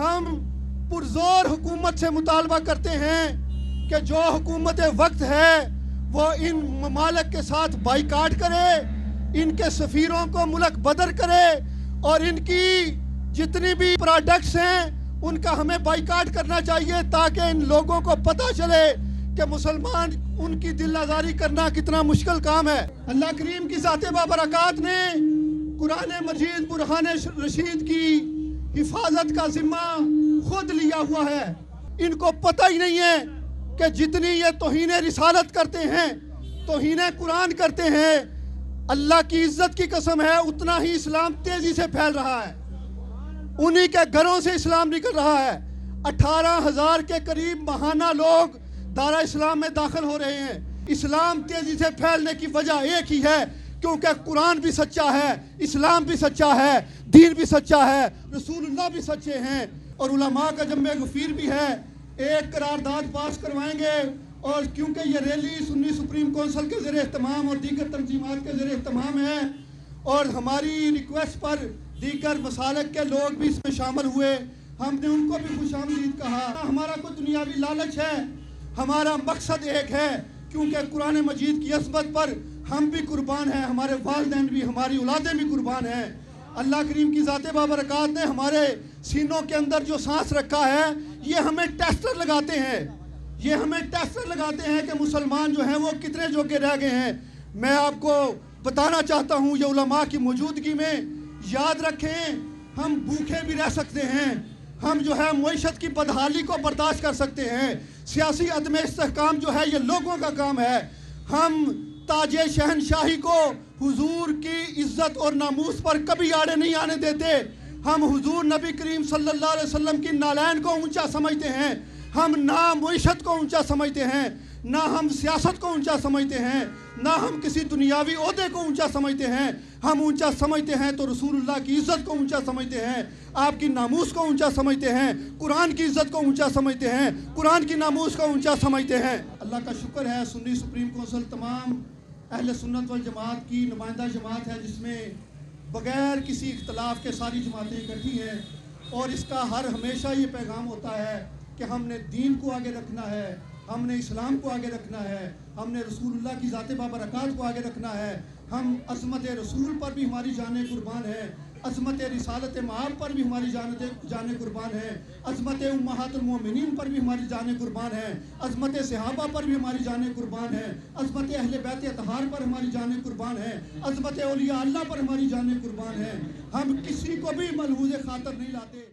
ہم پرزور حکومت سے مطالبہ کرتے ہیں کہ جو حکومت وقت ہے وہ ان ممالک کے ساتھ بائیکاٹ کرے، ان کے سفیروں کو ملک بدر کرے اور ان کی جتنی بھی پروڈکٹس ہیں ان کا ہمیں بائیکاٹ کرنا چاہیے، تاکہ ان لوگوں کو پتہ چلے کہ مسلمان ان کی دل آزاری کرنا کتنا مشکل کام ہے۔ اللہ کریم کی ذات بابرکات نے قرآن مجید برہان رشید کی حفاظت کا ذمہ خود لیا ہوا ہے۔ ان کو پتہ ہی نہیں ہے کہ جتنی یہ توہین رسالت کرتے ہیں، توہین قرآن کرتے ہیں، اللہ کی عزت کی قسم ہے اتنا ہی اسلام تیزی سے پھیل رہا ہے، انہی کے گھروں سے اسلام نکل رہا ہے۔ 18,000 کے قریب ماہانہ لوگ دارہ اسلام میں داخل ہو رہے ہیں۔ اسلام تیزی سے پھیلنے کی وجہ ایک ہی ہے، کیونکہ قرآن بھی سچا ہے، اسلام بھی سچا ہے، دین بھی سچا ہے، رسول اللہ بھی سچے ہیں، اور علماء کا جمع غفیر بھی ہے۔ ایک قرارداد پاس کروائیں گے، اور کیونکہ یہ ریلی سنی سپریم کونسل کے زیر اہتمام اور دیگر تنظیمات کے زیر اہتمام ہے، اور ہماری ریکویسٹ پر دیگر مسالک کے لوگ بھی اس میں شامل ہوئے، ہم نے ان کو بھی خوش آمدید کہا۔ ہمارا کوئی دنیاوی لالچ ہے، ہمارا مقصد ایک ہے، کیونکہ قرآن مجید کی عظمت پر ہم بھی قربان ہیں، ہمارے والدین بھی، ہماری اولادیں بھی قربان ہیں۔ اللہ کریم کی ذات بابرکات نے ہمارے سینوں کے اندر جو سانس رکھا ہے، یہ ہمیں ٹیسٹر لگاتے ہیں، یہ ہمیں ٹیسٹر لگاتے ہیں کہ مسلمان جو ہیں وہ کتنے جوگے رہ گئے ہیں۔ میں آپ کو بتانا چاہتا ہوں، یہ علماء کی موجودگی میں یاد رکھیں، ہم بھوکے بھی رہ سکتے ہیں، ہم جو ہے معیشت کی بدحالی کو برداشت کر سکتے ہیں، سیاسی عدم استحکام جو ہے یہ لوگوں کا کام ہے۔ ہم تاج شہنشاہی کو، حضور کی عزت اور ناموس پر کبھی آڑے نہیں آنے دیتے۔ ہم حضور نبی کریم صلی اللہ علیہ وسلم کی نالین کو اونچا سمجھتے ہیں، ہم نہ معیشت کو اونچا سمجھتے ہیں، نہ ہم سیاست کو اونچا سمجھتے ہیں، نہ ہم کسی دنیاوی عہدے کو اونچا سمجھتے ہیں۔ ہم اونچا سمجھتے ہیں تو رسول اللہ کی عزت کو اونچا سمجھتے ہیں، آپ کی ناموس کو اونچا سمجھتے ہیں، قرآن کی عزت کو اونچا سمجھتے ہیں، قرآن کی ناموس کو اونچا سمجھتے ہیں۔ اللہ کا شکر ہے، سنی سپریم کونسل تمام اہل سنت والجماعت کی نمائندہ جماعت ہے، جس میں بغیر کسی اختلاف کے ساری جماعتیں اکٹھی ہیں، اور اس کا ہر ہمیشہ یہ پیغام ہوتا ہے کہ ہم نے دین کو آگے رکھنا ہے، ہم نے اسلام کو آگے رکھنا ہے، ہم نے رسول اللہ کی ذات بابرکات کو آگے رکھنا ہے، ہم عظمت رسول پر بھی ہماری جانیں قربان ہیں، عظمت رسالت مآب پر بھی ہماری جانیں قربان ہیں، عظمت امہات المومنین پر بھی ہماری جانیں قربان ہیں، عظمت صحابہ پر بھی ہماری جانیں قربان ہیں، عظمت اہل بیت اطہار پر ہماری جانیں قربان ہیں، عظمت اولیاء اللہ پر ہماری جانیں قربان ہیں۔ ہم کسی کو بھی ملحوظ خاطر نہیں لاتے۔